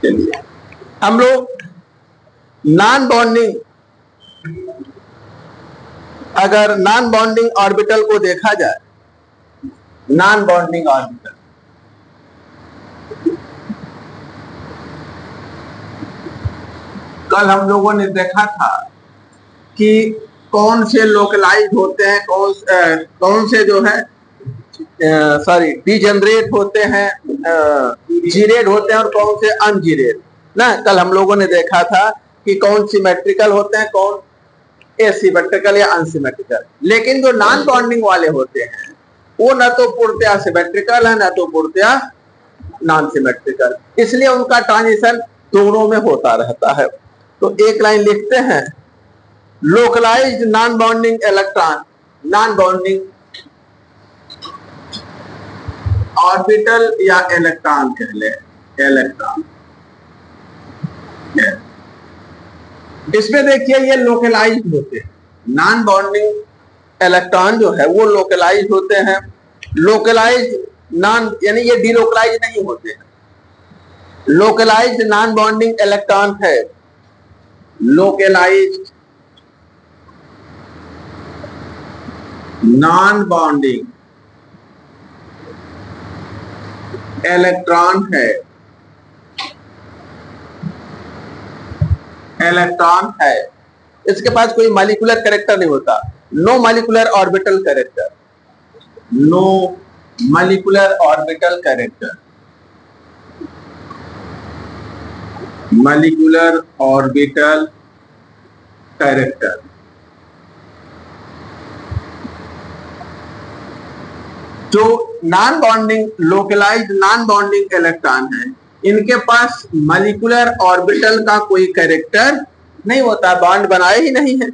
चलिए हम लोग नॉन बॉन्डिंग, अगर नॉन बॉन्डिंग ऑर्बिटल को देखा जाए, नॉन बॉन्डिंग ऑर्बिटल, कल हम लोगों ने देखा था कि कौन से लोकलाइज होते हैं, कौन से जो है डिजेनरेट होते हैं, जीरेड होते हैं, और कौन से अनजीरेड ना। कल हम लोगों ने देखा था कि कौन सिमेट्रिकल होते हैं, कौन एसिमेट्रिकल या अनसिमेट्रिकल। लेकिन जो नॉन बॉन्डिंग वाले होते हैं वो न तो पूर्णतया सिमेट्रिकल है, न तो पूर्णतया नॉन सिमेट्रिकल, इसलिए उनका ट्रांजिशन दोनों में होता रहता है। तो एक लाइन लिखते हैं, localised non bonding electron, non bonding orbital या इलेक्ट्रॉन कह ले, इलेक्ट्रॉन। इसमें देखिए ये लोकलाइज्ड होते हैं, नॉन बॉन्डिंग इलेक्ट्रॉन जो है वो लोकलाइज्ड होते हैं। लोकलाइज्ड नॉन यानी ये डिलोकलाइज नहीं होते हैं। लोकलाइज्ड नॉन बॉन्डिंग इलेक्ट्रॉन है, लोकलाइज्ड नॉन बॉन्डिंग इलेक्ट्रॉन है, इलेक्ट्रॉन है, इसके पास कोई मॉलिक्यूलर कैरेक्टर नहीं होता, no molecular orbital character, no molecular orbital character, molecular orbital character. जो non bonding localised non bonding electron है, इनके पास मॉलिक्यूलर ऑर्बिटल का कोई कैरेक्टर नहीं होता, बॉन्ड बनाए ही नहीं है,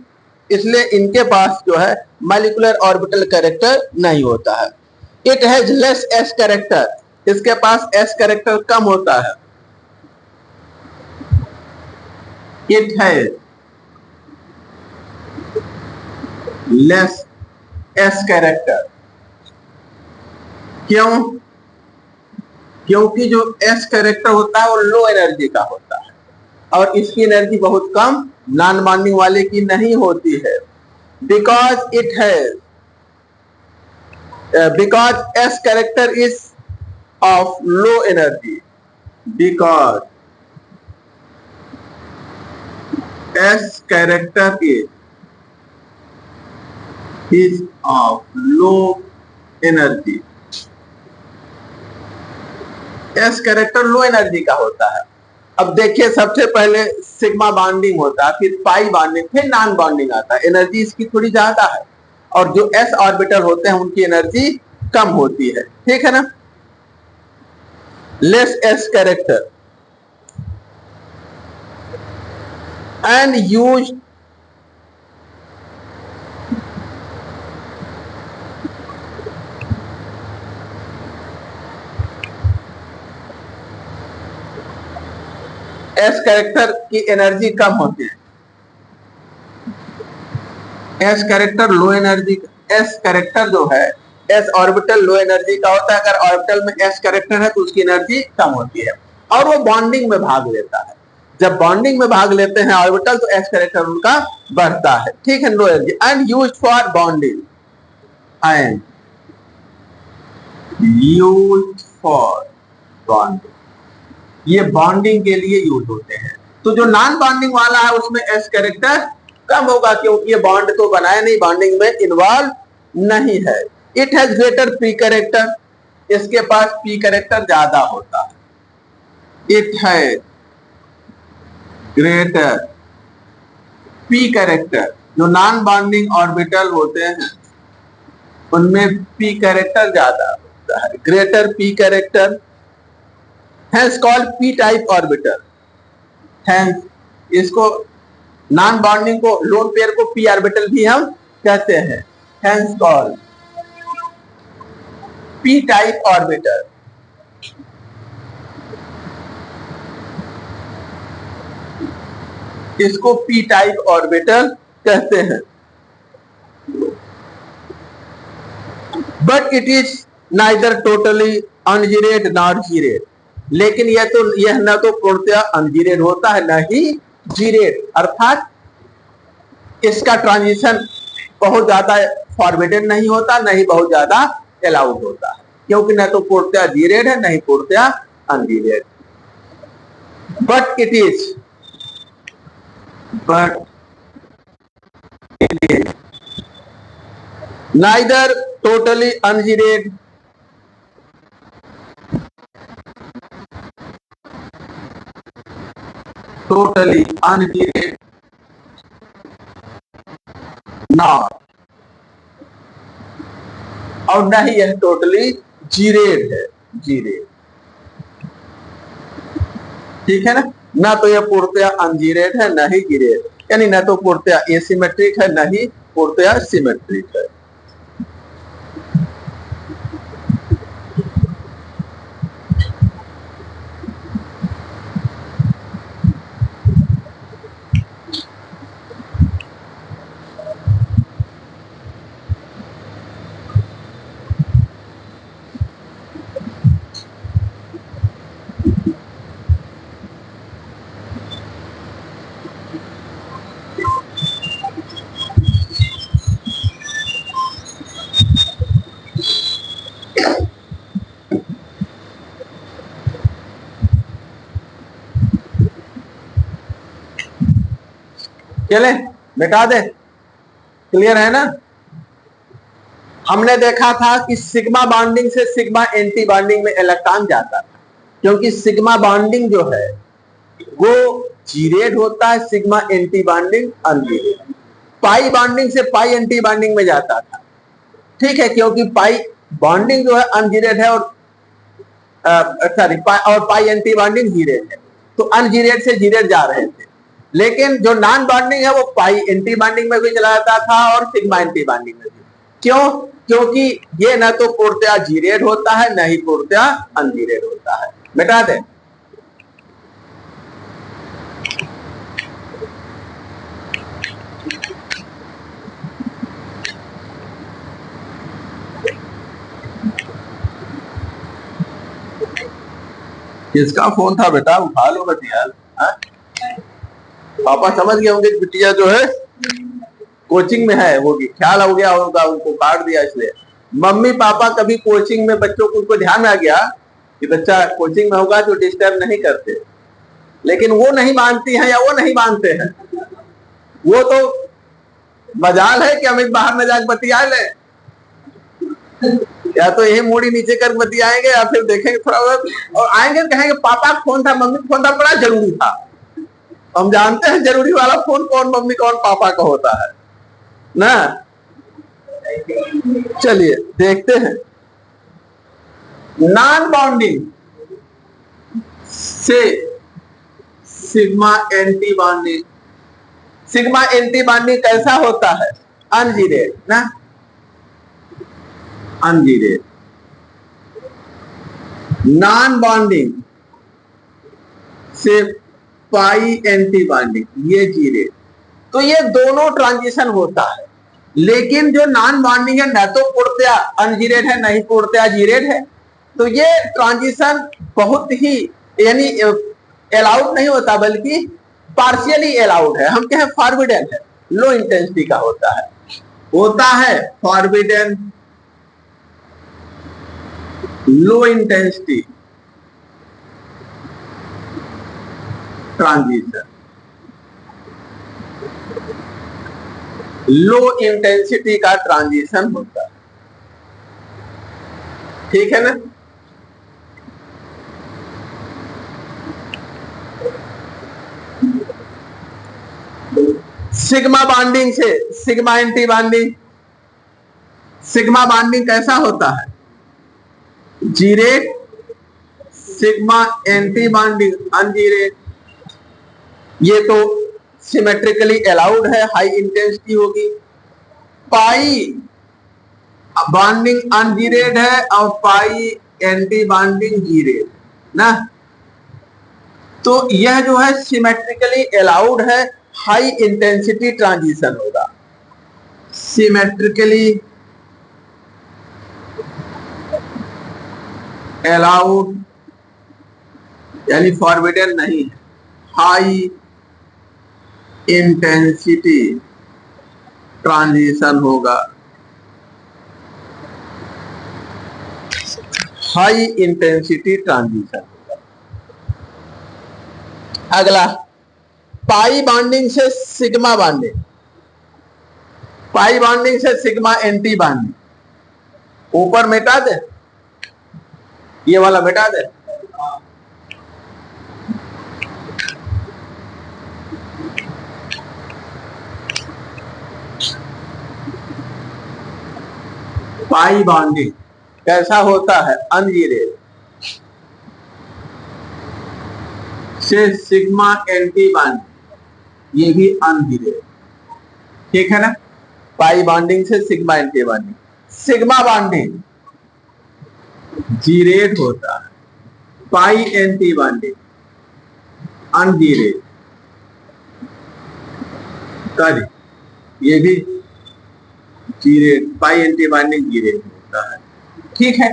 इसलिए इनके पास जो है मॉलिक्यूलर ऑर्बिटल कैरेक्टर नहीं होता है। It has less S character, इसके पास एस कैरेक्टर कम होता है। It has less S character, क्यों? क्योंकि जो एस कैरेक्टर होता है वो लो एनर्जी का होता है और इसकी एनर्जी बहुत कम नॉन बॉन्डिंग वाले की नहीं होती है। Because it has because S character is of low energy, because S character is of low energy, S character low energy का होता है। अब देखिए सबसे पहले सिग्मा बॉन्डिंग होता है, फिर पाई बॉन्डिंग, फिर नॉन बॉन्डिंग आता है। एनर्जी इसकी थोड़ी ज्यादा है और जो एस ऑर्बिटल होते हैं उनकी एनर्जी कम होती है, ठीक है ना। Less S character and use S character की एनर्जी कम होती है, S character low energy, S character जो है एस ऑर्बिटल लो एनर्जी का होता है। अगर ऑर्बिटल में एस कैरेक्टर है तो उसकी एनर्जी कम होती है और वो बॉन्डिंग में भाग लेता है। जब बॉन्डिंग में भाग लेते हैं ऑर्बिटल तो एस कैरेक्टर उनका बढ़ता है, ठीक है, low energy. And used for bonding, and used for bonding, ये बॉन्डिंग के लिए यूज होते हैं। तो जो नॉन बॉन्डिंग वाला है उसमें एस कैरेक्टर कम होगा क्योंकि ये बॉन्ड तो बनाया नहीं, बॉन्डिंग में इन्वॉल्व नहीं है। It has greater P character, इसके पास पी कैरेक्टर ज्यादा होता है। इट है ग्रेटर पी कैरेक्टर, जो नॉन बॉन्डिंग ऑर्बिटल होते हैं उनमें पी कैरेक्टर ज्यादा होता है, greater P character. Hence called p type orbital, hence इसको नॉन बॉन्डिंग को लोन पेयर को p ऑर्बिटल भी हम कहते हैं। Hence called p type orbital। इसको p type orbital कहते हैं। But it is neither totally ungeared nor geared, लेकिन यह न तो पूर्णतया अनजीरेड होता है न ही जीरेड, अर्थात इसका ट्रांजिशन बहुत ज्यादा फॉरवर्डेड नहीं होता, न ही बहुत ज्यादा अलाउड होता है, क्योंकि न तो पूर्णतया जीरेड है न ही पूर्णतया ungeared. But it is neither totally ungeared totally unheated not, और न ही यह टोटली जीरेड है, जीरेड, ठीक है ना। ना तो यह पूर्णतया अनजीरेड है न ही जीरेड, यानी न तो पूर्णतया एसिमेट्रिक है न ही पूर्णतया सिमेट्रिक है। चले मिटा दे, क्लियर है ना। हमने देखा था कि सिग्मा बॉन्डिंग से सिग्मा एंटी बॉन्डिंग में इलेक्ट्रॉन जाता था, क्योंकि सिग्मा बॉन्डिंग जो है वो जीरेड होता है, सिग्मा एंटी बॉन्डिंग अनजीरेड। पाई बॉन्डिंग से पाई एंटी बॉन्डिंग में जाता था, ठीक है, क्योंकि पाई बॉन्डिंग जो है अनजीरेड है और और पाई एंटी बॉन्डिंग जीरेड है, तो अनजीरेड से जीरेड जा रहे थे। लेकिन जो नॉन बॉन्डिंग है वो पाई एंटी बॉन्डिंग में भी चला जाता था और सिग्मा एंटी बॉन्डिंग में भी। क्यों? क्योंकि ये न तो पूर्णतया जीरेड होता है न ही पूर्णतया अनजीरेड होता है। मिटा दे। किसका फोन था बेटा? उठा लो बटिया। पापा समझ गए होंगे बिटिया जो है कोचिंग में है, वो ख्याल हो गया होगा, उनको काट दिया इसलिए। मम्मी पापा कभी कोचिंग में बच्चों को उनको ध्यान आ गया कि बच्चा कोचिंग में होगा तो डिस्टर्ब नहीं करते, लेकिन वो नहीं मानती हैं या वो नहीं मानते हैं। वो तो मजाल है कि हम बाहर न जाकर बतिया ले, या तो यही मूड़ी नीचे कर बतियाएंगे या फिर देखेंगे थोड़ा बहुत और आएंगे कहेंगे पापा फोन था, मम्मी फोन था, बड़ा जरूरी था। हम जानते हैं जरूरी वाला फोन कौन मम्मी कौन पापा का होता है ना। चलिए देखते हैं। नॉन बॉन्डिंग से sigma anti bonding, sigma anti bonding कैसा होता है? अनजीरेड ना, अनजीरेड। नॉन बॉन्डिंग से पाई एंटी बॉन्डिंग ये जीरेड, तो ये दोनों ट्रांजिशन होता है। लेकिन जो नॉन बॉन्डिंग है न तो पूर्णतया अनजीरेड है न ही पूर्णतया जीरेड है, तो ये ट्रांजिशन बहुत ही यानी अलाउड नहीं होता बल्कि पार्शियली अलाउड है। हम क्या है फॉरबिडन है, लो इंटेंसिटी का होता है forbidden low intensity transition, low intensity का ट्रांजिशन होता है, ठीक है ना। सिग्मा बॉन्डिंग से sigma anti bonding, sigma bonding कैसा होता है? Geared, sigma anti bonding ungeared. ये तो सिमेट्रिकली अलाउड है, हाई इंटेंसिटी होगी। पाई बॉन्डिंग अनजीरेड है और पाई एंटी बॉन्डिंग जीरेड ना, तो यह जो है सिमेट्रिकली अलाउड है, हाई इंटेंसिटी ट्रांजिशन होगा। सिमेट्रिकली अलाउड यानी फॉरबिडन नहीं है। हाई इंटेंसिटी ट्रांजिशन होगा, हाई इंटेंसिटी ट्रांजिशन होगा। अगला पाई बॉन्डिंग से सिग्मा बॉन्डिंग, पाई बॉन्डिंग से सिग्मा एंटी बॉन्डिंग। ऊपर मिटा दे, ये वाला मिटा दे। पाई बॉन्डिंग कैसा होता है? अनजीरेट से सिग्मा एंटी बॉन्डिंग, ये भी अनजीरेट, ठीक है ना। पाई बॉन्डिंग से sigma anti bonding, sigma bonding जीरेट होता है, पाई एंटी बॉन्डिंग अनजीरेट, ये भी जीरेट, पाई एंटी बॉन्डिंग जीरेट होता है, ठीक है।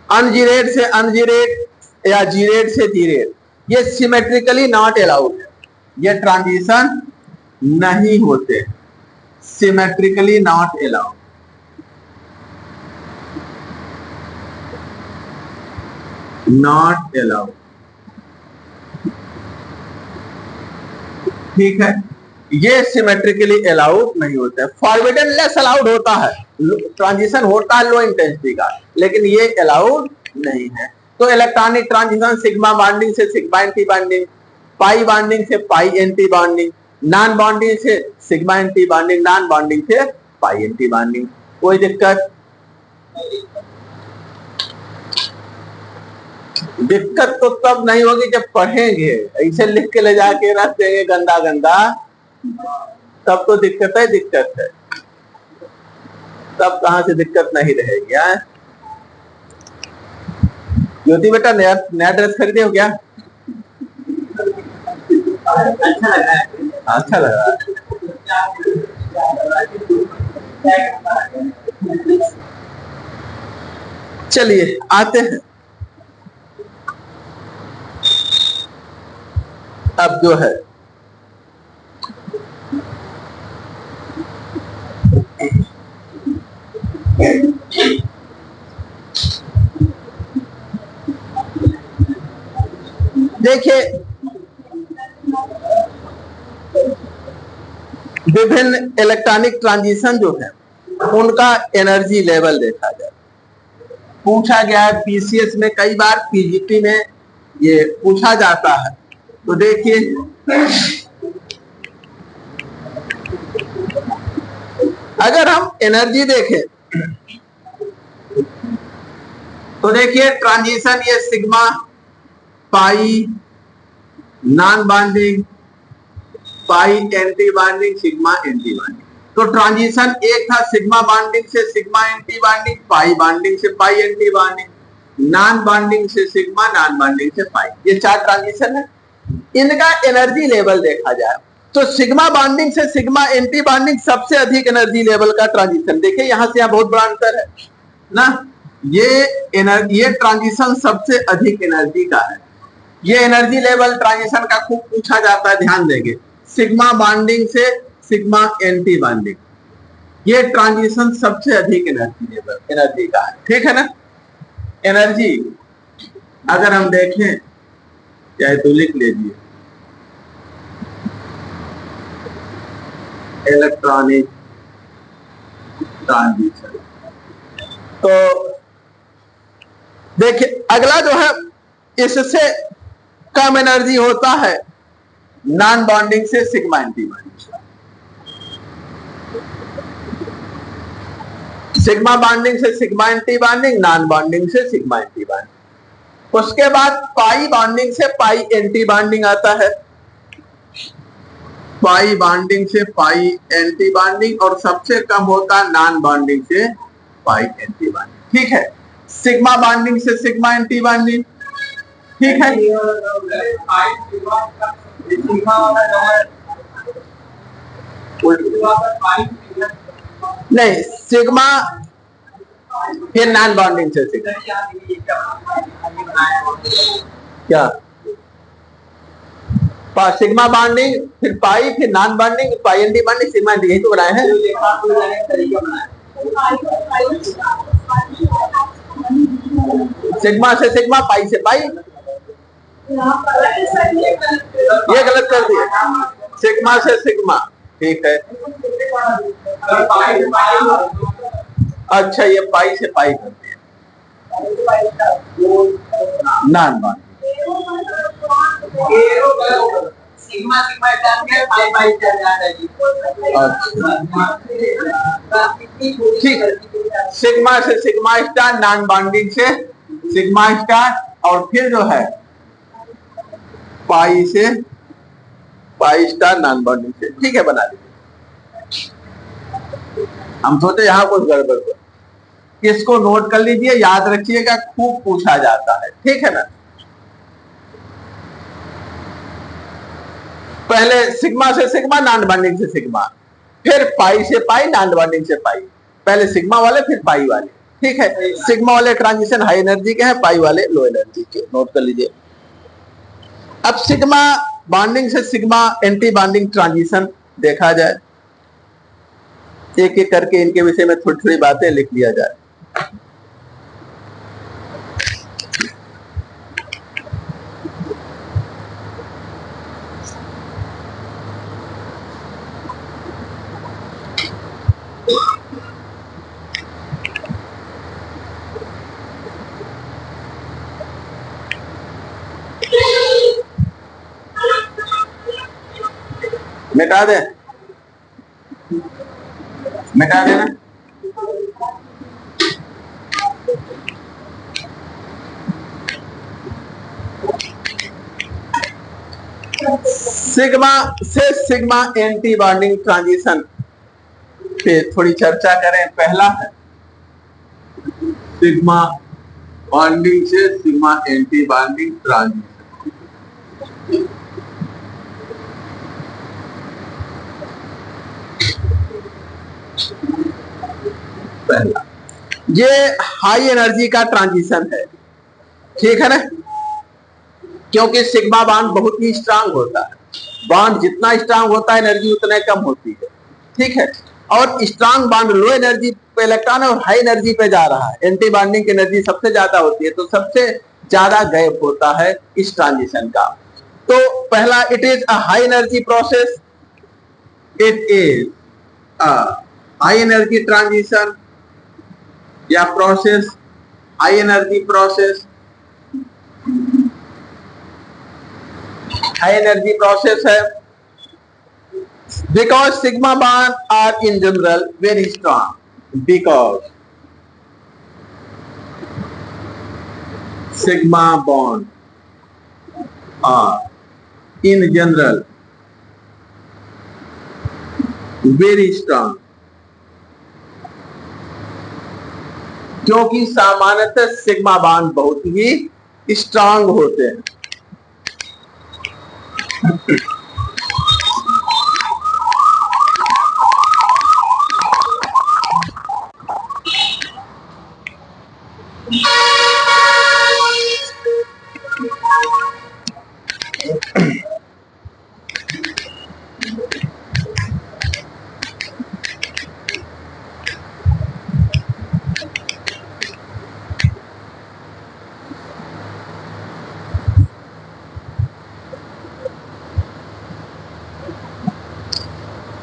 अनजीरेट से अनजीरेट या जीरेट से जीरेट, ये सिमेट्रिकली नॉट अलाउड है, ये ट्रांजिशन नहीं होते, symmetrically not allowed. Not allowed, ठीक है, ये सिमेट्रिकली अलाउड नहीं होता है। फॉरबिडन लेस अलाउड होता है, ट्रांजिशन होता है लो इंटेंसिटी का, लेकिन ये अलाउड नहीं है। तो इलेक्ट्रॉनिक ट्रांजिशन सिग्मा बॉन्डिंग से sigma anti bonding, pi bonding से pi anti bonding, non bonding से sigma anti bonding, non bonding से पाई एंटी बॉन्डिंग। कोई दिक्कत? दिक्कत तो तब नहीं होगी जब पढ़ेंगे, ऐसे लिख के ले जाके रख देंगे गंदा गंदा, तब तो दिक्कत है, दिक्कत है। तब कहां से दिक्कत नहीं रहेगी। ज्योति बेटा नया ड्रेस खरीदे हो क्या? अच्छा लगा है, अच्छा लगा। चलिए आते हैं अब जो है देखिए, विभिन्न इलेक्ट्रॉनिक ट्रांजिशन जो है उनका एनर्जी लेवल देखा जाए। पूछा गया है पीसीएस में, कई बार पीजीटी में ये पूछा जाता है। तो देखिए अगर हम एनर्जी देखें तो देखिए ट्रांजिशन ये sigma, pi, non bonding, pi anti bonding, sigma anti bonding. तो ट्रांजिशन एक था सिग्मा बॉन्डिंग से sigma anti bonding, pi bonding से pi anti bonding, non bonding से सिग्मा, नॉन बॉन्डिंग से पाई। ये 4 ट्रांजिशन है। इनका एनर्जी लेवल देखा जाए तो सिग्मा बॉन्डिंग से सिग्मा एंटी बॉन्डिंग सबसे अधिक एनर्जी लेवल का ट्रांजिशन। देखिए यहां से यहां बहुत बड़ा अंतर है ना। ये ट्रांजिशन सबसे अधिक एनर्जी का है। ये एनर्जी लेवल ट्रांजिशन का खूब पूछा जाता है, ध्यान देंगे। सिग्मा बॉन्डिंग से सिग्मा एंटी बॉन्डिंग, ये ट्रांजिशन सबसे अधिक एनर्जी लेवल एनर्जी का है, ठीक है ना। एनर्जी अगर हम देखें, चाहे तो लिख लीजिए, इलेक्ट्रॉनिक ट्रांजिशन। तो देखिए अगला जो है, इससे कम एनर्जी होता है नॉन बॉन्डिंग से sigma anti bonding. Sigma bonding से sigma anti bonding, non bonding से सिग्मा एंटी बॉन्डिंग। उसके बाद पाई बॉन्डिंग से पाई एंटी बॉन्डिंग आता है, पाई बॉन्डिंग से पाई एंटी बॉन्डिंग, और सबसे कम होता है नॉन बॉन्डिंग से पाई एंटी बॉन्डिंग, ठीक है। सिग्मा बॉन्डिंग से सिग्मा एंटी बॉन्डिंग, ठीक है। नहीं, सिग्मा फिर नॉन बॉन्डिंग से सिग्मा, क्या सिग्मा बॉन्डिंग, फिर पाई, फिर non bonding, pi anti bonding, sigma anti, यही तो बनाए हैं। सिग्मा से सिग्मा, पाई से पाई, ये गलत कर दिया। सिग्मा से सिग्मा, ठीक है। अच्छा, ये पाई से पाई कर दिया, नॉन बॉन्डिंग। ठीक, सिग्मा से सिग्मा स्टार, नॉन बॉन्डिंग से सिग्मा स्टार, और फिर जो है पाई से पाई स्टार, नॉन बॉन्डिंग से, ठीक है, बना लीजिए। हम सोचे यहां कुछ गड़बड़ हो, इसको नोट कर लीजिए, याद रखिएगा, खूब पूछा जाता है, ठीक है ना। पहले सिग्मा से सिग्मा, नॉन बॉन्डिंग से सिग्मा, फिर पाई से पाई, नॉन बॉन्डिंग से पाई, पहले सिग्मा वाले फिर पाई वाले, ठीक है। सिग्मा वाले ट्रांजिशन हाई एनर्जी के हैं, पाई वाले लो एनर्जी के, नोट कर लीजिए। अब सिग्मा बॉन्डिंग से सिग्मा एंटी बॉन्डिंग ट्रांजिशन देखा जाए, एक एक करके इनके विषय में थोड़ी थोड़ी बातें लिख लिया जाए। मिटा दे, मिटा देना। सिग्मा से सिग्मा एंटी बॉन्डिंग ट्रांजिशन पे थोड़ी चर्चा करें। पहला है सिग्मा बॉन्डिंग से सिग्मा एंटी बॉन्डिंग ट्रांजिशन। पहला, ये हाई एनर्जी का ट्रांजिशन है, ठीक है ना, क्योंकि सिग्मा बॉन्ड बहुत ही स्ट्रांग होता है। बॉन्ड जितना स्ट्रांग होता है एनर्जी उतना कम होती है, ठीक है। और स्ट्रांग बॉन्ड लो एनर्जी पे इलेक्ट्रॉन है और हाई एनर्जी पे जा रहा है, एंटी बॉन्डिंग की एनर्जी सबसे ज्यादा होती है, तो सबसे ज्यादा गैप होता है इस ट्रांजिशन का। तो पहला, it is a high energy process, it is a high energy transition या process, high energy process, high energy process है, because sigma bond are in general very strong, because sigma bond are in general very strong, क्योंकि सामान्यतः sigma bond बहुत ही strong होते हैं।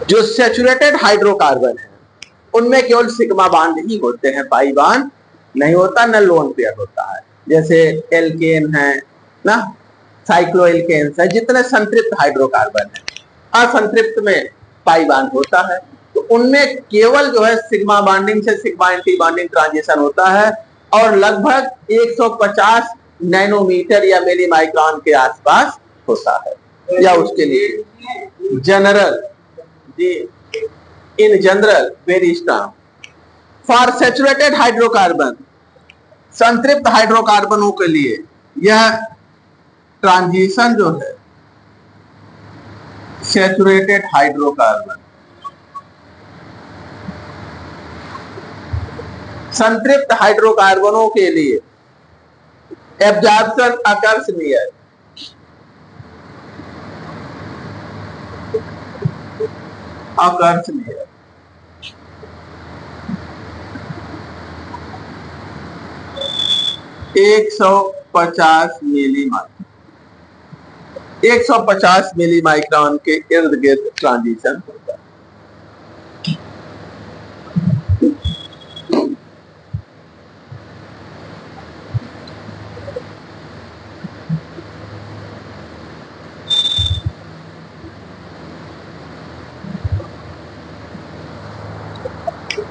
जो saturated hydrocarbon है उनमें केवल सिग्मा बॉन्ड ही होते हैं, पाई बॉन्ड नहीं होता, न लोन पेयर होता है। जैसे एल्केन है ना, साइक्लोएल्केन्स है, जितने संतृप्त हाइड्रोकार्बन है, असंतृप्त में पाई बॉन्ड होता है। तो उनमें केवल जो है सिग्मा बॉन्डिंग से सिग्मा एंटी बॉन्डिंग ट्रांजिशन होता है, और लगभग 150 नैनोमीटर या मिली माइक्रोन के आसपास होता है, या उसके लिए general in general very strong for saturated hydrocarbon. संतृप्त हाइड्रोकार्बनों के लिए यह ट्रांजिशन जो है सैचुरेटेड हाइड्रोकार्बन, संतृप्त हाइड्रोकार्बनों के लिए एब्जॉर्प्शन अकर्स नियर, आकर्षणीय 150 मिली 150 मिली माइक्रोन के इर्द गिर्द ट्रांजिशन होता है।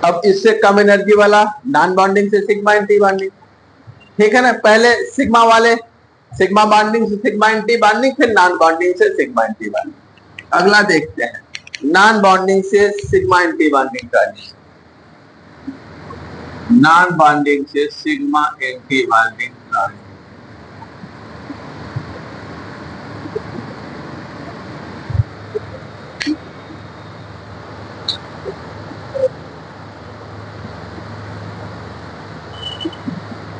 अब इससे कम एनर्जी वाला नॉन बॉन्डिंग से सिग्मा एंटी बॉन्डिंग, ठीक है ना। पहले सिग्मा वाले सिग्मा बॉन्डिंग से सिग्मा एंटी बॉन्डिंग, फिर नॉन बॉन्डिंग से सिग्मा एंटी बॉन्डिंग। अगला देखते हैं नॉन बॉन्डिंग से sigma anti bonding transition. Non bonding से सिग्मा एंटी बॉन्डिंग ट्रांजिशन।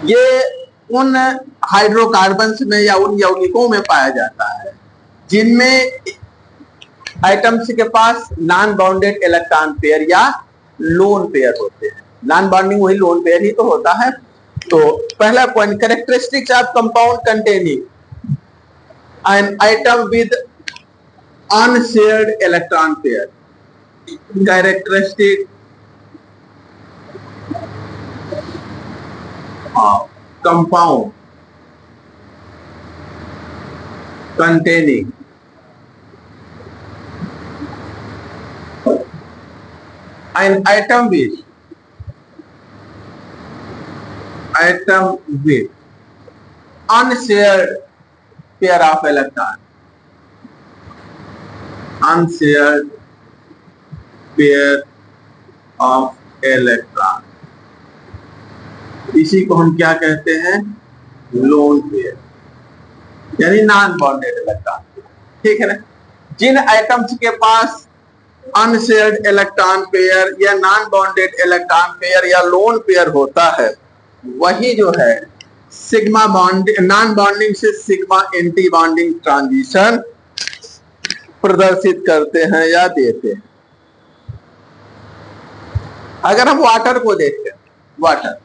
ये उन हाइड्रोकार्बन्स में या उन यौगिकों में पाया जाता है जिनमें एटम्स के पास नॉन बाउंडेड इलेक्ट्रॉन पेयर या लोन पेयर होते हैं। नॉन बॉन्डिंग वही लोन पेयर ही तो होता है। तो पहला point, characteristics of compound containing an item with unshared electron pair. Characteristic compound containing an atom with unshared pair of electron, unshared pair of electron, इसी को हम क्या कहते हैं, लोन पेयर यानी नॉन बॉन्डेड इलेक्ट्रॉन, ठीक है ना। जिन एटम्स के पास अनशेयर्ड इलेक्ट्रॉन पेयर या नॉन बॉन्डेड इलेक्ट्रॉन पेयर या लोन पेयर होता है वही जो है सिग्मा बॉन्ड नॉन बॉन्डिंग से सिग्मा एंटी बॉन्डिंग ट्रांजिशन प्रदर्शित करते हैं या देते हैं। अगर हम वाटर को देखते हैं, वाटर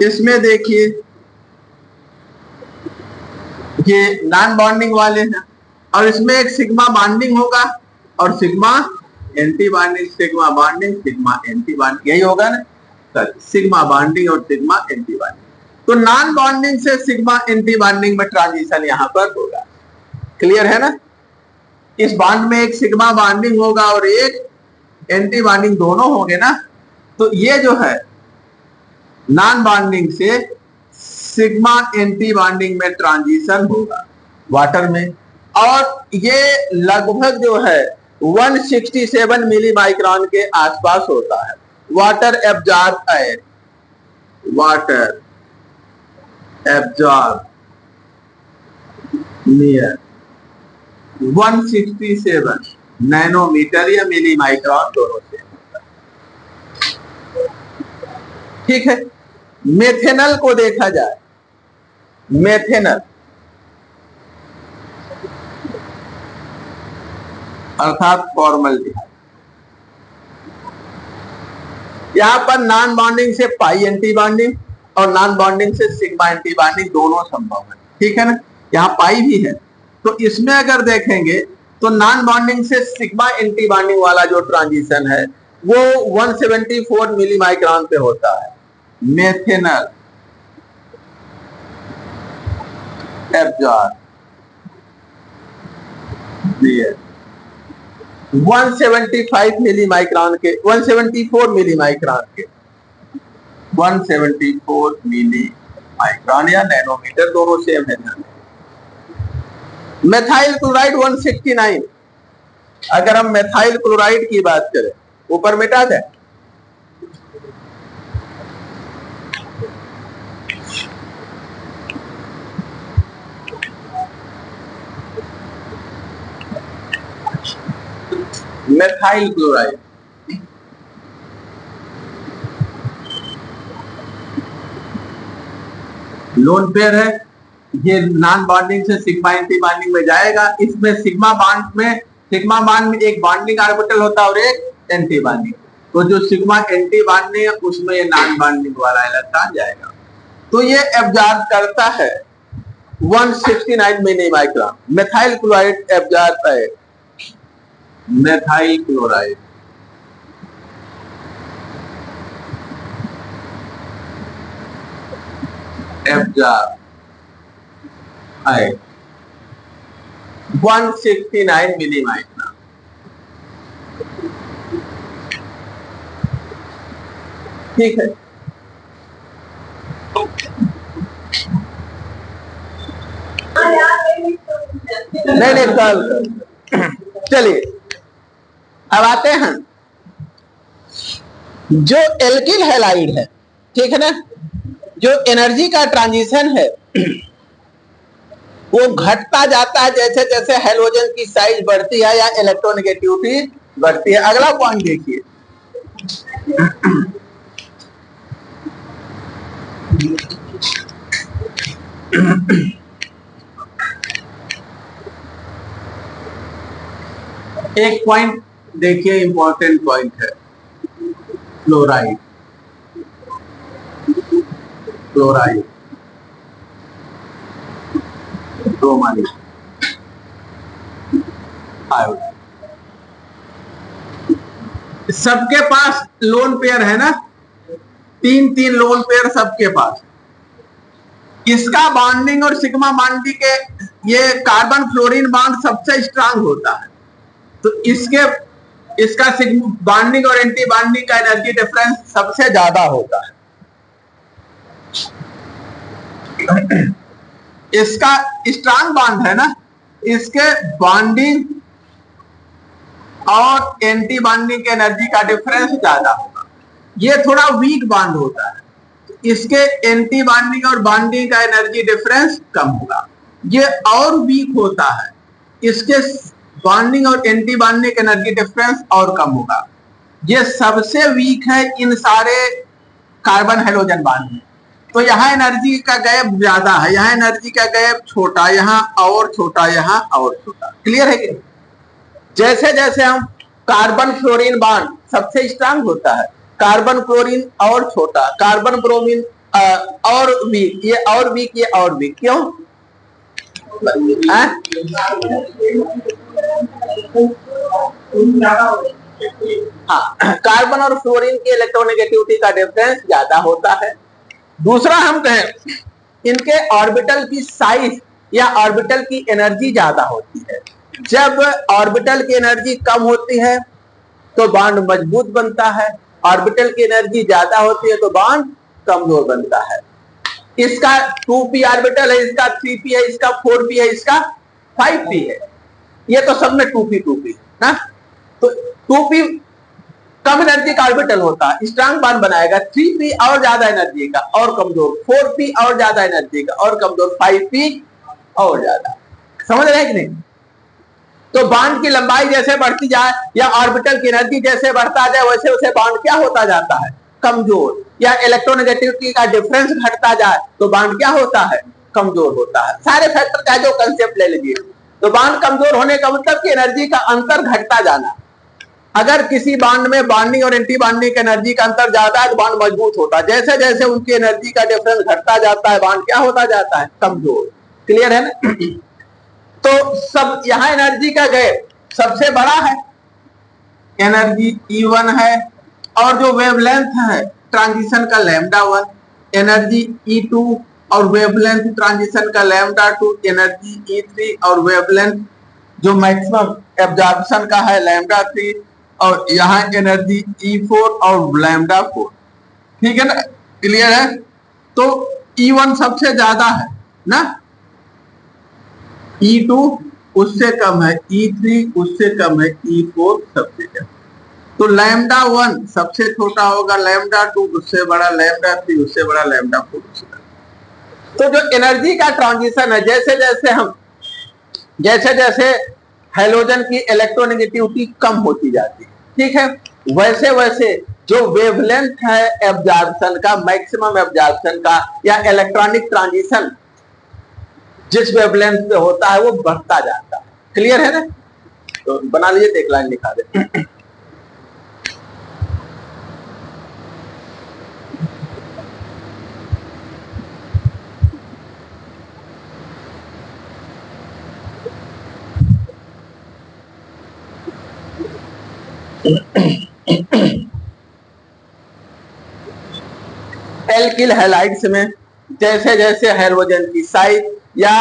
इसमें देखिए ये नॉन बॉन्डिंग वाले हैं और इसमें एक सिग्मा बॉन्डिंग होगा और sigma anti bonding, sigma bonding sigma anti bonding, यही होगा ना, सिग्मा बॉन्डिंग और सिग्मा एंटी बॉन्डिंग। तो नॉन बॉन्डिंग से सिग्मा एंटी बॉन्डिंग में ट्रांजिशन यहां पर होगा। क्लियर है ना। इस बॉन्ड में एक सिग्मा बॉन्डिंग होगा और एक एंटी बॉन्डिंग, दोनों होंगे ना। तो ये जो है नॉन बॉन्डिंग से सिग्मा एंटी बॉन्डिंग में ट्रांजिशन होगा वाटर में, और ये लगभग जो है 167 मिली माइक्रोन के आसपास होता है। Water absorb air, water absorb near 167 nanometre या मिली माइक्रोन दोनों से, ठीक है। मेथेनल को देखा जाए, मेथेनल अर्थात फॉर्मल्डिहाइड, यहां पर नॉन बॉन्डिंग से पाई एंटी बॉन्डिंग और नॉन बॉन्डिंग से सिग्मा एंटी बॉन्डिंग दोनों संभव है, ठीक है ना। यहां पाई भी है। तो इसमें अगर देखेंगे तो नॉन बॉन्डिंग से सिग्मा एंटी बॉन्डिंग वाला जो ट्रांजिशन है वो 174 मिली माइक्रोन पे होता है। मेथेनल एब्जॉर्ब 175 मिली माइक्रोन के, 174 मिली माइक्रोन के, 174 मिली माइक्रोन या नैनोमीटर दोनों सेम है। मेथाइल क्लोराइड 169, अगर हम मेथाइल क्लोराइड की बात करें ऊपर मिटा दें, मेथाइल क्लोराइड लोन पेयर है ये नॉन बॉन्डिंग से सिग्मा एंटी बॉन्डिंग में जाएगा। इसमें सिग्मा बांड में एक बॉन्डिंग ऑर्बिटल होता है और एक एंटी बॉन्डिंग। तो जो सिग्मा एंटी बॉन्डिंग है उसमें ये नॉन बॉन्डिंग वाला इलेक्ट्रॉन जाएगा। तो ये एब्जॉर्ब करता है 169 milli micron. Methyl chloride absorb है, मेथाइल क्लोराइड एब्जॉर्ब है 169 मिली माइक्रोन। ठीक है, नहीं कल चलिए अब आते हैं जो एल्किल हैलाइड है, ठीक है ना, जो एनर्जी का ट्रांजिशन है वो घटता जाता है जैसे जैसे हैलोजन की साइज बढ़ती है या इलेक्ट्रोनेगेटिविटी बढ़ती है। अगला पॉइंट देखिए, एक पॉइंट देखिए, इंपॉर्टेंट पॉइंट है क्लोराइड। क्लोराइड ब्रोमाइड आयोडाइड, सबके पास लोन पेयर है ना, तीन तीन लोन पेयर सबके पास। इसका बॉन्डिंग और सिग्मा बॉन्डिंग के ये कार्बन फ्लोरीन बॉन्ड सबसे स्ट्रांग होता है। तो इसका बॉन्डिंग और एंटी बॉन्डिंग का एनर्जी डिफरेंस सबसे ज्यादा होता है। इसका स्ट्रांग बॉन्ड है ना, इसके बॉन्डिंग और एंटी बॉन्डिंग के एनर्जी का डिफरेंस ज्यादा होगा। ये थोड़ा वीक बॉन्ड होता है, इसके एंटी बॉन्डिंग और बॉन्डिंग का एनर्जी डिफरेंस कम होगा। ये और वीक होता है, इसके बॉन्डिंग और एंटी बॉन्डिंग एनर्जी डिफरेंस और कम होगा। ये सबसे वीक है इन सारे कार्बन हेलोजन बॉन्ड में। तो यहाँ एनर्जी का गैप ज्यादा है, यहाँ एनर्जी का गैप छोटा, यहाँ और छोटा, यहाँ और छोटा। क्लियर है कि नहीं? जैसे जैसे हम कार्बन फ्लोरीन बॉन्ड सबसे स्ट्रांग होता है, कार्बन क्लोरीन और छोटा, कार्बन ब्रोमीन और वीक, ये और वीक, ये और वीक। क्यों? हाँ, कार्बन और फ्लोरीन की इलेक्ट्रोनेगेटिविटी का डिफरेंस ज्यादा होता है। दूसरा हम कहें इनके ऑर्बिटल की साइज या ऑर्बिटल की एनर्जी ज्यादा होती है। जब ऑर्बिटल की एनर्जी कम होती है तो बॉन्ड मजबूत बनता है, ऑर्बिटल की एनर्जी ज्यादा होती है तो बॉन्ड कमजोर बनता है। इसका 2p ऑर्बिटल है, इसका 3p है, इसका 4p है, इसका 5p है। ये तो सब में 2p ना। तो 2p कम एनर्जी का ऑर्बिटल होता है, स्ट्रांग बॉन्ड बनाएगा। 3p और ज्यादा एनर्जी का और कमजोर, 4p और ज्यादा एनर्जी का और कमजोर, 5p और ज्यादा। समझ रहे हैं कि नहीं? तो बॉन्ड की लंबाई जैसे बढ़ती जाए या ऑर्बिटल की एनर्जी जैसे बढ़ता जाए वैसे वैसे बॉन्ड क्या होता जाता है? कमजोर। या इलेक्ट्रोनेगेटिविटी का डिफरेंस घटता जाए तो बॉन्ड क्या होता है? कमजोर होता है। सारे फैक्टर का जो कंसेप्ट ले लीजिए। तो बॉन्ड कमजोर होने का मतलब कि एनर्जी का अंतर घटता जाना। अगर किसी बॉन्ड में बॉन्डिंग और एंटी बॉन्डिंग एनर्जी का अंतर ज्यादा है तो बॉन्ड मजबूत होता है। जैसे जैसे उनकी एनर्जी का डिफरेंस घटता जाता है बॉन्ड क्या होता जाता है? कमजोर। क्लियर है ना? तो सब यहाँ एनर्जी का गैप सबसे बड़ा है, एनर्जी E1 है, और जो वेवलेंथ है ट्रांजिशन का λ1, एनर्जी E2 और वेवलेंथ ट्रांजिशन का λ2, एनर्जी E3 और वेवलेंथ जो मैक्सिमम एब्जॉर्प्शन का है λ3, और यहाँ एनर्जी E4 और λ4। ठीक है ना? क्लियर है? तो E1 सबसे ज्यादा है ना, E2 उससे कम है, E3 उससे कम है, E4 सबसे ज्यादा। तो λ1 सबसे छोटा होगा, λ2 उससे बड़ा, λ3 उससे बड़ा, λ4 उससे बड़ा। तो जो एनर्जी का ट्रांजिशन है, जैसे जैसे हैलोजन की इलेक्ट्रोनेगेटिविटी कम होती जाती है, ठीक है, वैसे वैसे जो वेवलेंथ है एब्जॉर्प्शन का, मैक्सिमम एब्जॉर्प्शन का या इलेक्ट्रॉनिक ट्रांजिशन जिस वेवलेंथ पे होता है वो बढ़ता जाता है। क्लियर है ना? तो बना लीजिए, एक लाइन लिखा दे। एल्किल हैलाइड्स में जैसे जैसे हाइड्रोजन की साइज या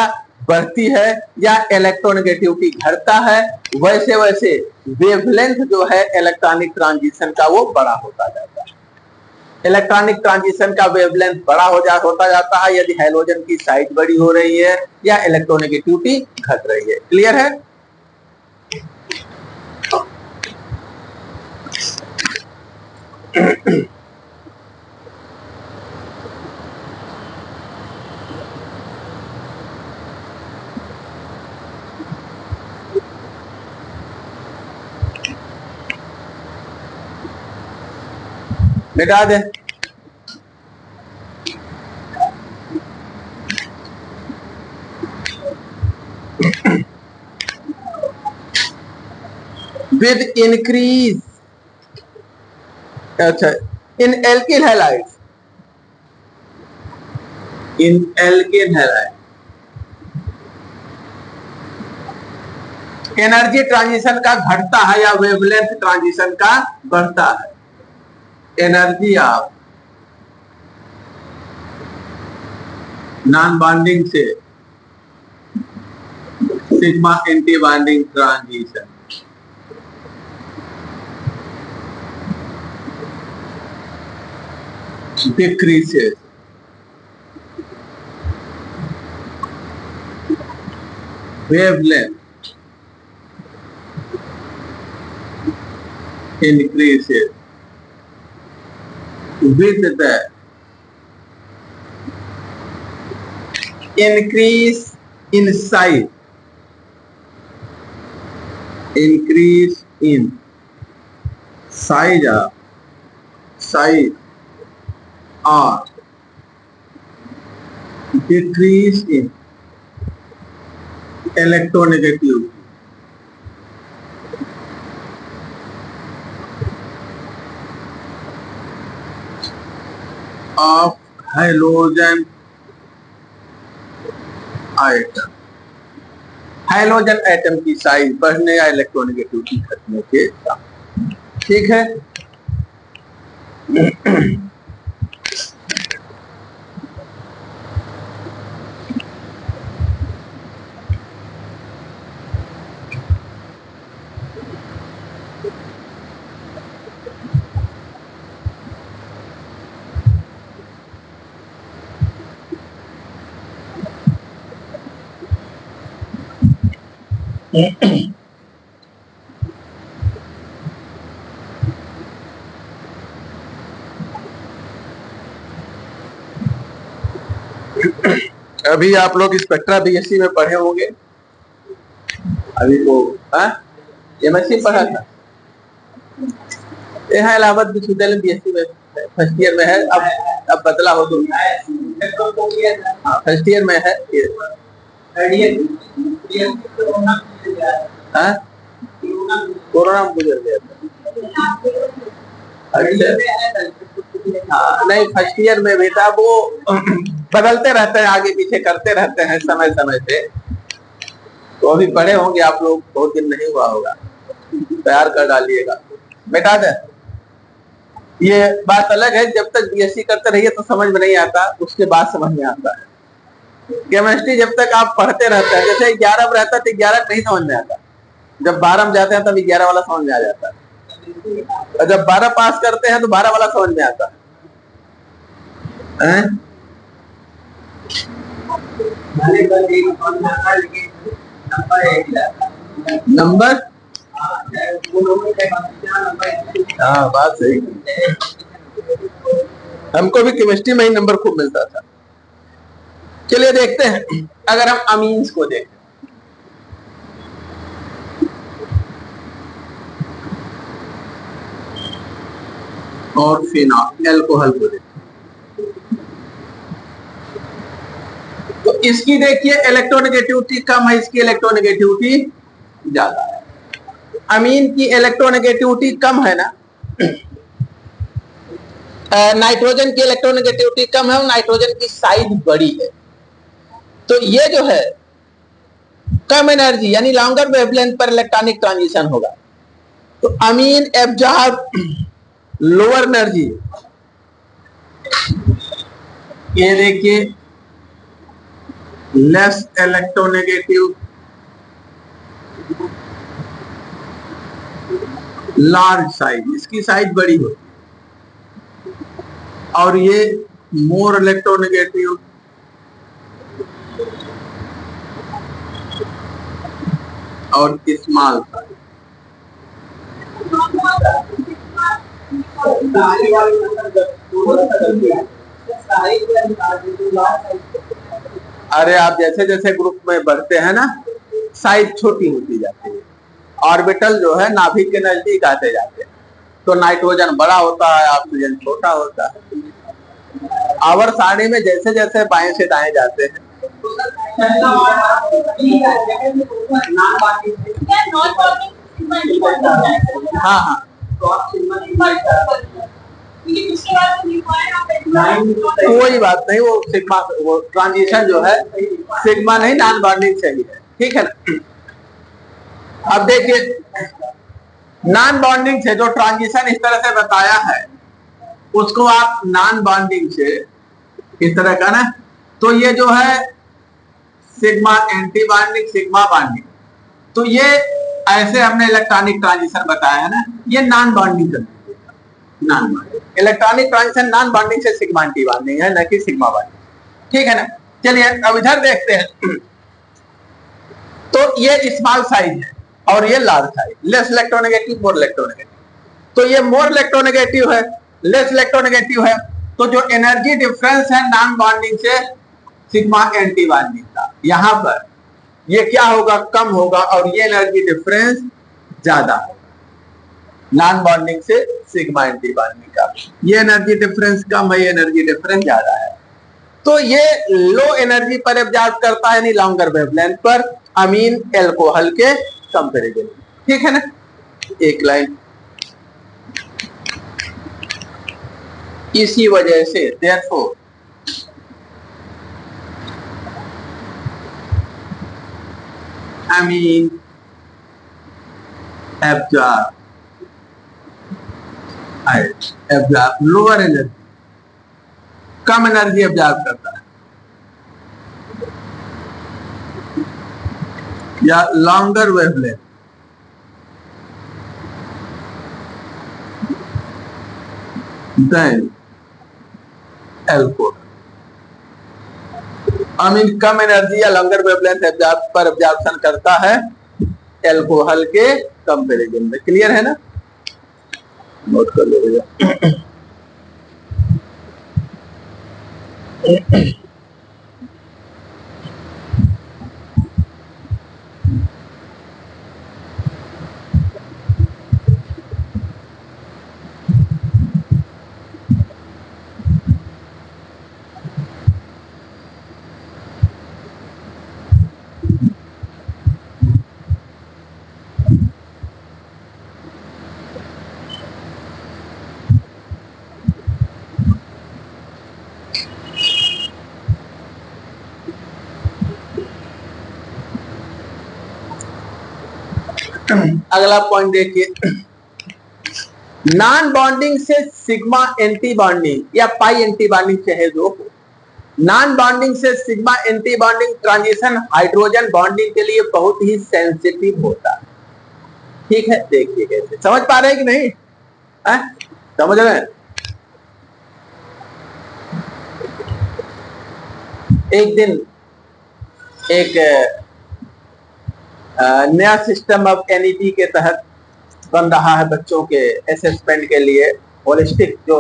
बढ़ती है या इलेक्ट्रोनेगेटिविटी घटता है, वैसे वैसे वेवलेंथ जो है इलेक्ट्रॉनिक ट्रांजिशन का वो बड़ा होता जाता है। इलेक्ट्रॉनिक ट्रांजिशन का वेवलेंथ बड़ा होता जाता है यदि हाइड्रोजन की साइज बड़ी हो रही है या इलेक्ट्रोनेगेटिविटी घट रही है। क्लियर है? मिटा दे। with increase, अच्छा, in alkyl halides, in alkyl halide energy transition का घटता है या वेवलेंथ ट्रांजिशन का बढ़ता है। एनर्जी ऑफ नॉन बॉन्डिंग से sigma anti bonding transition decreases, wavelength increases with the increase in size, increase in size or decrease in electronegativity of halogen atom, hydrogen atom की size बढ़ने या electronegativity घटने के साथ। ठीक है? अभी आप लोग स्पेक्ट्रा बीएससी में पढ़े होंगे। अभी तो एमएससी पढ़ा था यहाँ इलाहाबाद विश्वविद्यालय बीएससी में फर्स्ट ईयर में है। अब बदला हो तो फर्स्ट ईयर में है। कोरोना में गुजर गया था। अच्छा, नहीं फर्स्ट ईयर में बेटा वो बदलते रहते हैं, आगे पीछे करते रहते हैं समय समय पे। तो अभी पढ़े होंगे आप लोग, बहुत दिन नहीं हुआ होगा, तैयार कर डालिएगा। बेटा दे ये बात अलग है, जब तक बीएससी करते रहिए तो समझ में नहीं आता, उसके बाद समझ में आता है। केमिस्ट्री जब तक आप पढ़ते रहते हैं, जैसे 11 में रहता है तो 11 नहीं समझ में आता, जब 12 में जाते हैं तब 11 वाला समझ में आ जाता है, और जब 12 पास करते हैं तो 12 वाला समझ में आता है। नंबर हाँ बात सही। हमको भी केमिस्ट्री में ही नंबर खूब मिलता था। चलिए देखते हैं, अगर हम अमीन्स को देखें, और फिनॉल एल्कोहल को देखें, तो इसकी देखिए इलेक्ट्रोनेगेटिविटी कम है, इसकी इलेक्ट्रोनेगेटिविटी ज्यादा है। अमीन की इलेक्ट्रोनेगेटिविटी कम है ना, नाइट्रोजन की इलेक्ट्रोनेगेटिविटी कम है और नाइट्रोजन की साइज बड़ी है। तो ये जो है कम एनर्जी यानी लॉन्गर वेवलेंथ पर इलेक्ट्रॉनिक ट्रांजिशन होगा। तो अमीन एब्जॉर्ब लोअर एनर्जी, ये देखिए लेस इलेक्ट्रोनेगेटिव लार्ज साइज, इसकी साइज बड़ी होती है, और ये मोर इलेक्ट्रोनेगेटिव और स्मॉल साइज। अरे आप जैसे जैसे ग्रुप में बढ़ते हैं ना, साइज छोटी होती जाती है, ऑर्बिटल जो है नाभिक के नजदीक आते जाते हैं, तो नाइट्रोजन बड़ा होता है, ऑक्सीजन छोटा होता है। आवर सारणी में जैसे जैसे बाएं से दाएं जाते हैं, हाँ हाँ कोई बात नहीं, वो सिग्मा, वो ट्रांजिशन जो है सिग्मा नहीं नॉन बॉन्डिंग से ही है, ठीक है ना। अब देखिए नॉन बॉन्डिंग से जो ट्रांजिशन इस तरह से बताया है, उसको आप नॉन बॉन्डिंग से इस तरह का ना, तो ये जो है sigma anti bonding sigma bonding, तो ये ऐसे हमने इलेक्ट्रॉनिक ट्रांजिशन बताया है ना, ये नॉन बॉन्डिंग करती है, non bonding electronic transition non bonding से सिग्मा एंटी बॉन्डिंग है, न कि सिग्मा बॉन्डिंग, ठीक है ना। चलिए अब इधर देखते हैं, तो ये स्मॉल साइज है और ये large size, less electronegative more electronegative, तो ये मोर इलेक्ट्रोनेगेटिव है, लेस इलेक्ट्रोनेगेटिव है, तो जो एनर्जी डिफरेंस है नॉन बॉन्डिंग से सिग्मा एंटी बॉन्डिंग का, यहां पर ये क्या होगा, कम होगा, और ये एनर्जी डिफरेंस ज्यादा होगा नॉन बॉन्डिंग से सिग्मा एंटी बॉन्डिंग का, ये एनर्जी डिफरेंस कम है, ये एनर्जी डिफरेंस ज्यादा है। तो ये लो एनर्जी पर एब्जॉर्ब करता है यानी लॉन्गर वेवलेंथ पर अमीन एल्कोहल के कंपैरिजन, ठीक है ना। एक लाइन इसी वजह से देयरफॉर अमीन एब्जॉर्ब लोअर एनर्जी, कम एनर्जी एब्जॉर्ब करता है, या लॉन्गर वेवलेंथ देन एल्कोहल। अमीन कम एनर्जी या लॉन्गर वेवलेंथ पर एब्जॉर्प्शन करता है एल्कोहल के कंपैरिजन में, क्लियर है ना, नोट कर लो भैया। अगला पॉइंट देखिए, नॉन बॉन्डिंग से सिग्मा एंटी बॉन्डिंग या पाई एंटी बॉन्डिंग चाहे जो हो, नॉन बॉन्डिंग से sigma anti bonding transition hydrogen bonding के लिए बहुत ही सेंसिटिव होता है, ठीक है। देखिए कैसे, समझ पा रहे हैं कि नहीं, समझ रहे हैं। एक दिन एक नया सिस्टम अब एनईपी के तहत बन रहा है बच्चों के असेसमेंट के लिए, होलिस्टिक जो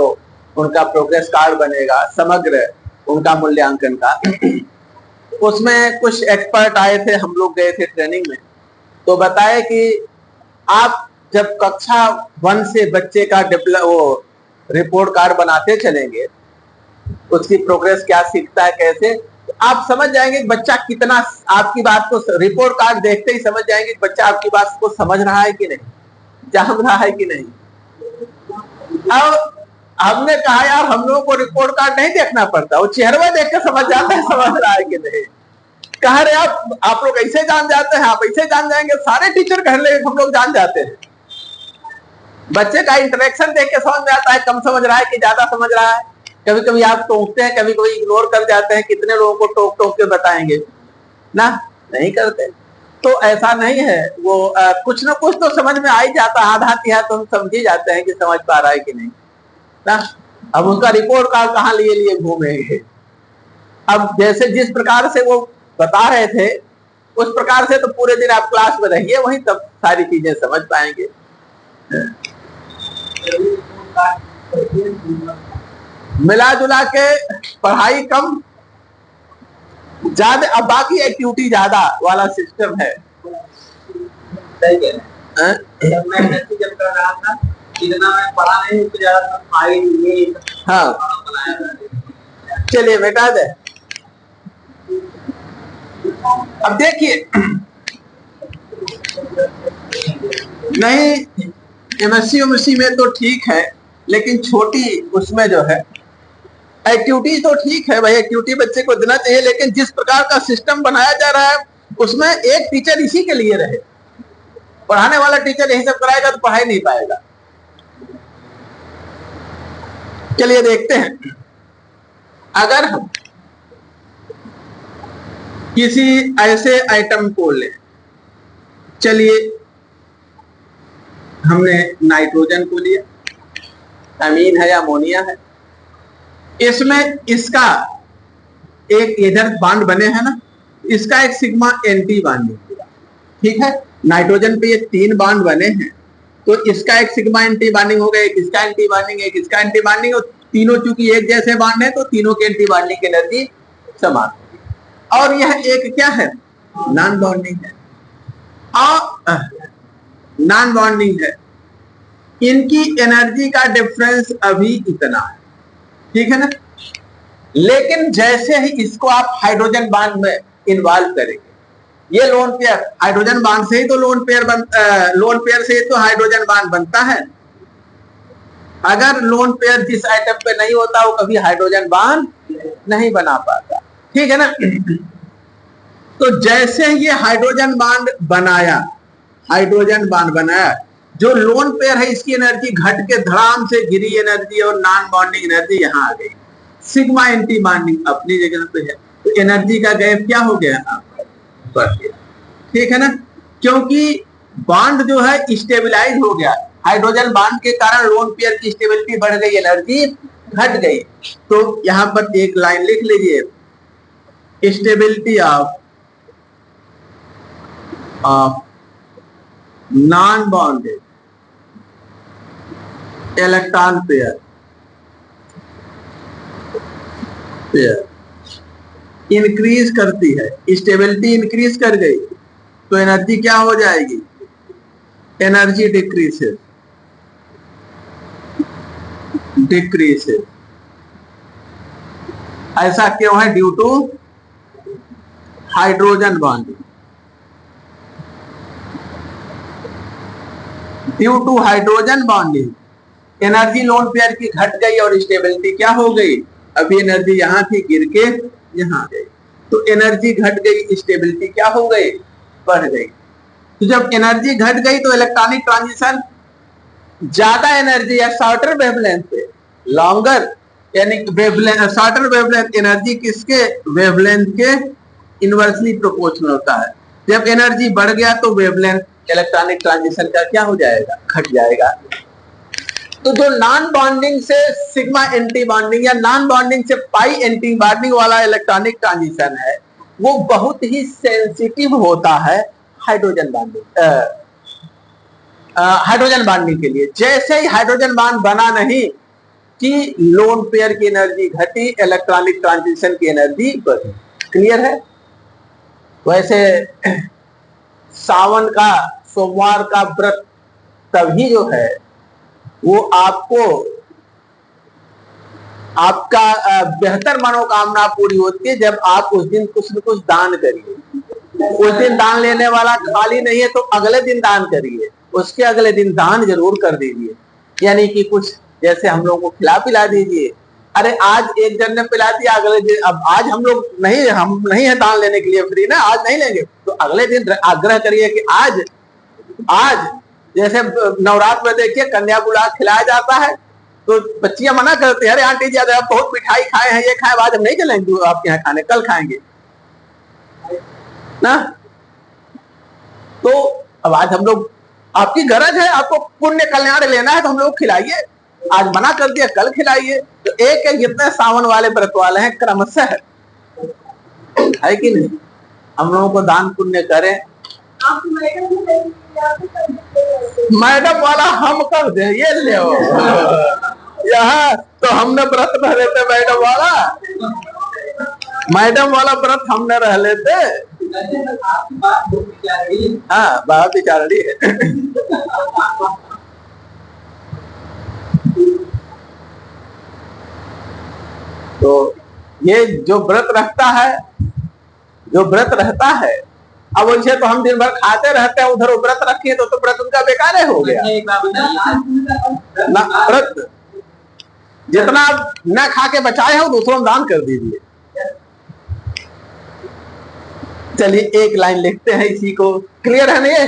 उनका प्रोग्रेस कार्ड बनेगा, समग्र उनका मूल्यांकन का। उसमें कुछ एक्सपर्ट आए थे, हम लोग गए थे ट्रेनिंग में, तो बताए कि आप जब कक्षा 1 से बच्चे का वो रिपोर्ट कार्ड बनाते चलेंगे, उसकी प्रोग्रेस क्या सीखता है कैसे, तो आप समझ जाएंगे कि बच्चा कितना आपकी बात को, रिपोर्ट कार्ड देखते ही समझ जाएंगे कि बच्चा आपकी बात को समझ रहा है कि नहीं, जान रहा है कि नहीं। अब हमने कहा यार हम लोगों को रिपोर्ट कार्ड नहीं देखना पड़ता, वो चेहरा देख के समझ जाता है समझ रहा है कि नहीं। कह रहे आप लोग ऐसे जान जाते हैं, आप ऐसे जान जाएंगे, सारे टीचर कह रहे हम लोग जान जाते हैं। बच्चे का इंटरेक्शन देख के समझ में आता है कम समझ रहा है कि ज्यादा समझ रहा है। कभी कभी आप टोकते हैं, कभी कभी इग्नोर कर जाते हैं, कितने लोगों को टोक टोक के बताएंगे ना, नहीं करते। तो ऐसा नहीं है, वो कुछ ना कुछ तो समझ में आ ही जाता है, आधा तिहा तो हम समझ ही जाते हैं कि समझ पा रहा है कि नहीं ना। अब उनका रिपोर्ट कार्ड कहाँ लिए लिए घूमेंगे। अब जैसे जिस प्रकार से वो बता रहे थे उस प्रकार से तो पूरे दिन आप क्लास में रहिए, वहीं तब सारी चीजें समझ पाएंगे। मिला जुला के पढ़ाई कम ज्यादा, अब बाकी एक्टिविटी ज्यादा वाला सिस्टम है। जब कर रहा था इतना मैं पढ़ा नहीं, तो ज्यादा हाँ चलिए बेटा दे। अब देखिए नहीं एमएससी में तो ठीक है, लेकिन छोटी उसमें जो है एक्टिविटी तो ठीक है भाई, एक्टिविटी बच्चे को देना चाहिए, लेकिन जिस प्रकार का सिस्टम बनाया जा रहा है उसमें एक टीचर इसी के लिए रहे। पढ़ाने वाला टीचर यही सब कराएगा तो पढ़ाई नहीं पाएगा। चलिए देखते हैं, अगर हम किसी ऐसे आइटम को लें, चलिए हमने नाइट्रोजन को लिया, अमीन है या अमोनिया है, इसमें इसका एक इधर बांड बने हैं ना, इसका एक सिग्मा एंटी बाइंडिंग, ठीक है। नाइट्रोजन पे ये 3 बांड बने हैं, तो इसका एक सिग्मा एंटी बाइंडिंग हो गया, एक इसका एंटी बाइंडिंग, एक इसका एंटी बाइंडिंग, और तीनों चूंकि एक जैसे बांड है तो तीनों के एंटी बाइंडिंग की एनर्जी समान होगी। और यह एक क्या है, नॉन बॉन्डिंग है, और नॉन बॉन्डिंग है, इनकी एनर्जी का डिफरेंस अभी इतना है, ठीक है ना। लेकिन जैसे ही इसको आप हाइड्रोजन बांड में इन्वॉल्व करेंगे, ये लोन पेयर, हाइड्रोजन बांड से ही तो लोन पेयर से ही तो हाइड्रोजन बांड बनता है। अगर लोन पेयर जिस आइटम पे नहीं होता वो कभी हाइड्रोजन बांड नहीं बना पाता, ठीक है ना। तो जैसे ये हाइड्रोजन बांड बनाया, हाइड्रोजन बांड बनाया, जो लोन पेयर है इसकी एनर्जी घट के धड़ाम से गिरी एनर्जी और नॉन बॉन्डिंग एनर्जी यहां आ गई, सिग्मा एंटी बॉन्डिंग अपनी जगह पे है, तो एनर्जी का गैप क्या हो गया, बढ़ गया, ठीक है ना। क्योंकि बॉन्ड जो है स्टेबलाइज हो गया, हाइड्रोजन बॉन्ड के कारण लोन पेयर की स्टेबिलिटी बढ़ गई, एनर्जी घट गई। तो यहां पर एक लाइन लिख लीजिए, stability of non bonded electron pair increase करती है, स्टेबिलिटी इंक्रीज कर गई तो एनर्जी क्या हो जाएगी, एनर्जी डिक्रीजेस, ऐसा क्यों है, due to hydrogen bonding, due to hydrogen bonding energy lone pair की घट गई और स्टेबिलिटी क्या हो गई, अभी एनर्जी यहां थी गिर के यहां गई, तो एनर्जी घट गई, स्टेबिलिटी क्या हो गई, बढ़ गई। तो जब एनर्जी घट गई तो इलेक्ट्रॉनिक ट्रांजिशन ज्यादा एनर्जी या शॉर्टर वेवलेंथ पे, लॉन्गर यानी वेवलेंथ, शॉर्टर वेवलेंथ एनर्जी किसके, वेवलेंथ के इनवर्सली प्रोपोर्शनल होता है। जब एनर्जी बढ़ गया तो वेवलेंथ इलेक्ट्रॉनिक ट्रांजिशन का क्या हो जाएगा, घट जाएगा। तो जो नॉन बॉन्डिंग से सिग्मा एंटी बॉन्डिंग या नॉन बॉन्डिंग से पाई एंटी बॉन्डिंग वाला इलेक्ट्रॉनिक ट्रांजिशन है, वो बहुत ही सेंसिटिव होता है हाइड्रोजन बॉन्डिंग के लिए। जैसे ही हाइड्रोजन बॉन्ड बना नहीं कि लोन पेयर की एनर्जी घटी, इलेक्ट्रॉनिक ट्रांजिशन की एनर्जी बढ़ी। क्लियर है। वैसे सावन का सोमवार का व्रत तभी जो है वो आपको आपका बेहतर मनोकामना पूरी होती है जब आप उस दिन कुछ न कुछ दान करिए। उस दिन दान लेने वाला खाली नहीं है तो अगले दिन दान करिए, उसके अगले दिन दान जरूर कर दीजिए। यानी कि कुछ जैसे हम लोगों को खिला पिला दीजिए। अरे आज एक जन ने पिला दिया, अगले दिन अब आज हम नहीं है दान लेने के लिए फ्री ना, आज नहीं लेंगे तो अगले दिन आग्रह करिए कि आज जैसे नवरात्र में देखिए कन्या बुला खिलाया जाता है तो बच्चियां मना करती है, अरे आंटी जी आप बहुत मिठाई खाए हैं, ये खाए, आज हम नहीं चलेंगे आपके यहाँ खाने, कल खाएंगे ना। तो अब आज हम लोग, आपकी गरज है, आपको पुण्य कल्याण लेना है तो हम लोग खिलाइए, आज मना कर दिया कल खिलाइए। तो एक एक जितने सावन वाले व्रत वाले हैं क्रमशः है कि नहीं, हम लोगों को दान पुण्य करें। मैडम वाला हम कर दे, ये ले यहाँ तो हमने व्रत रह लेते, मैडम वाला व्रत हमने रह लेते। हाँ बात विचार रही है। तो ये जो व्रत रहता है, अब वैसे तो हम दिन भर खाते रहते हैं, उधर व्रत रखिए तो व्रत उनका बेकार हो गया ना। व्रत जितना न खा के बचाए हो दूसरों में दान कर दीजिए। चलिए एक लाइन लिखते हैं इसी को, क्लियर है ना ये?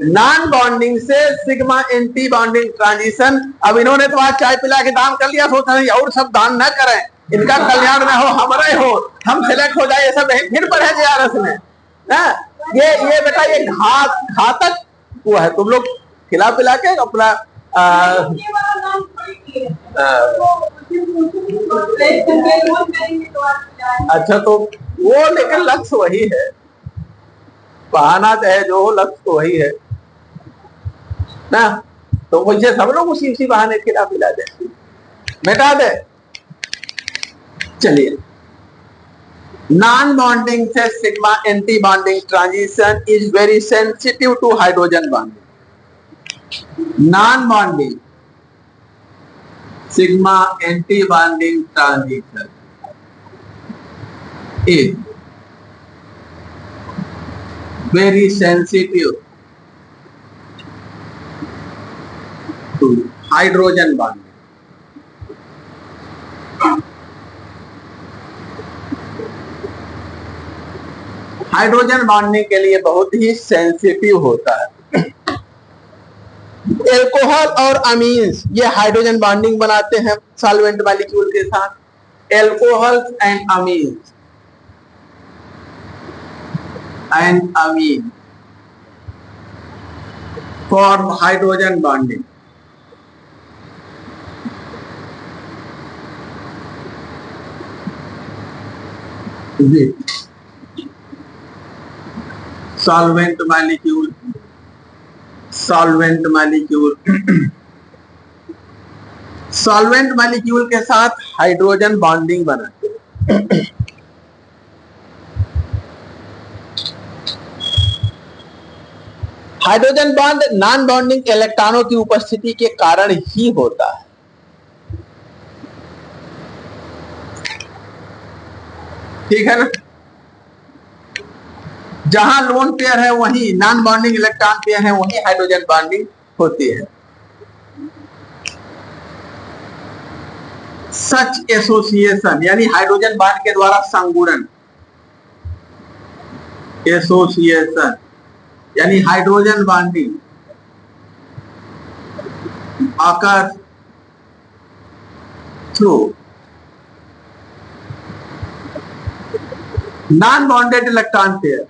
नॉन बॉन्डिंग से सिग्मा एंटी बॉन्डिंग ट्रांजिशन। अब इन्होंने तो आज चाय पिला के दान कर लिया, सोच रहे और सब दान न करें, इनका कल्याण ना हो, हमारे हो, हम सिलेक्ट हो जाए, सब फिर पढ़े JRS में ना। ये बेटा ये घातक वो है, तुम लोग खिला पिला के अपना अच्छा तो वो, लेकिन लक्ष्य वही है, बहाना चाहे जो हो, लक्ष्य तो वही है ना। तो मुझे सब लोग उसी बहाने खिला पिला दे, मिटा दे। चलिए, नॉन बॉन्डिंग से sigma anti bonding transition is very sensitive to hydrogen bonding. Non bonding sigma anti bonding transition is very sensitive to hydrogen bonding. Hydrogen bonding के लिए बहुत ही सेंसिटिव होता है। एल्कोहल और अमीन्स ये हाइड्रोजन बॉन्डिंग बनाते हैं सॉल्वेंट मॉलिक्यूल के साथ। Alcohol and amines and amine form hydrogen bonding. With solvent molecule solvent molecule के साथ हाइड्रोजन बॉन्डिंग बनाते हैं। हाइड्रोजन बॉन्ड नॉन बॉन्डिंग इलेक्ट्रॉनों की उपस्थिति के कारण ही होता है। ठीक है ना, जहां लोन पेयर है वहीं नॉन बॉन्डिंग इलेक्ट्रॉन पेयर है, वहीं हाइड्रोजन बॉन्डिंग होती है। सच एसोसिएशन यानी हाइड्रोजन बॉन्ड के द्वारा संगुणन, एसोसिएशन यानी hydrogen bonding occurs through non bonded electron pair.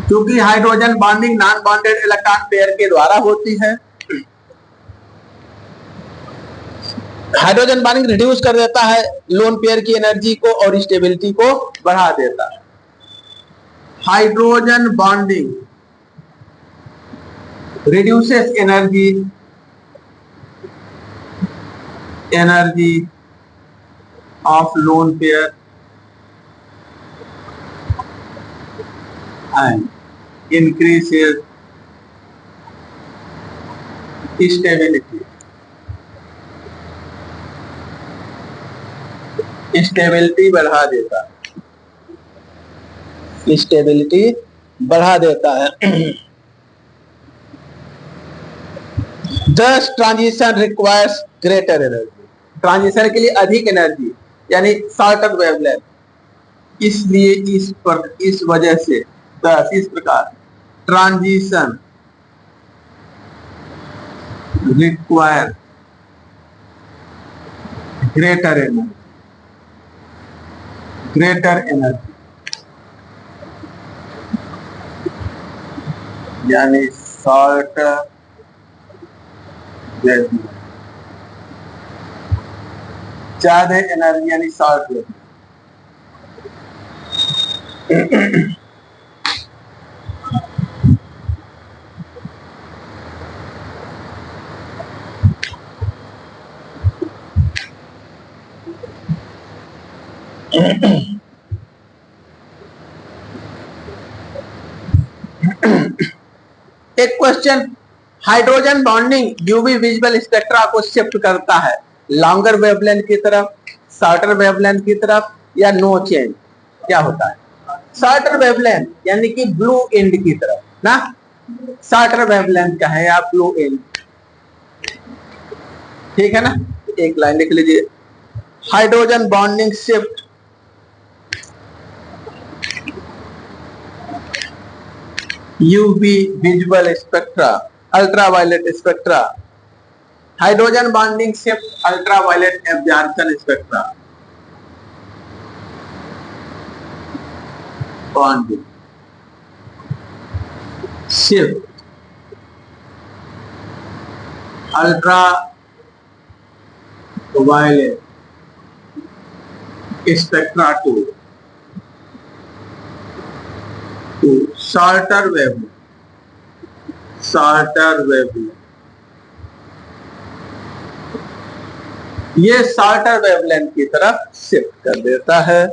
क्योंकि hydrogen bonding non bonded electron pair के द्वारा होती है, हाइड्रोजन बॉन्डिंग रिड्यूस कर देता है लोन पेयर की एनर्जी को और स्टेबिलिटी को बढ़ा देता है। Hydrogen bonding reduces energy of lone pair and increases stability बढ़ा देता है, स्टेबिलिटी बढ़ा देता है। Thus transition requires greater energy, transition के लिए अधिक एनर्जी यानी शॉर्टर वेवलेंथ, इसलिए इस वजह से thus इस प्रकार ट्रांजिशन रिक्वायर ग्रेटर एनर्जी यानी शॉर्टर वेवलेंथ, ज्यादा एनर्जी यानी शॉर्ट वेवलेंथ। एक question, hydrogen bonding UV visible spectra को शिफ्ट करता है लॉन्गर वेवलेंथ की तरफ, शॉर्टर वेवलेंथ की तरफ, या नो चेंज? क्या होता है? शॉर्टर वेवलेंथ यानी कि ब्लू एंड की तरफ ना, शॉर्टर वेवलेंथ का है या ब्लू एंड, ठीक है ना। एक लाइन लिख लीजिए, hydrogen bonding shift UV visual spectra, ultraviolet spectra, hydrogen bonding shift ultraviolet absorption spectra, bonding shift ultraviolet spectra to shorter wavelength, ये शॉर्टर वेवलेंथ की तरफ शिफ्ट कर देता है।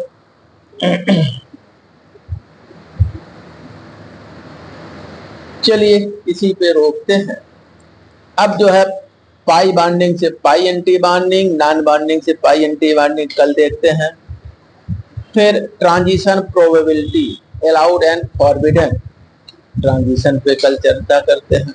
चलिए इसी पे रोकते हैं। अब जो है पाई बॉन्डिंग से pi anti bonding, non bonding से पाई एंटी बॉन्डिंग कल देखते हैं। फिर transition probability, allowed and forbidden, transition पे कल चर्चा करते हैं।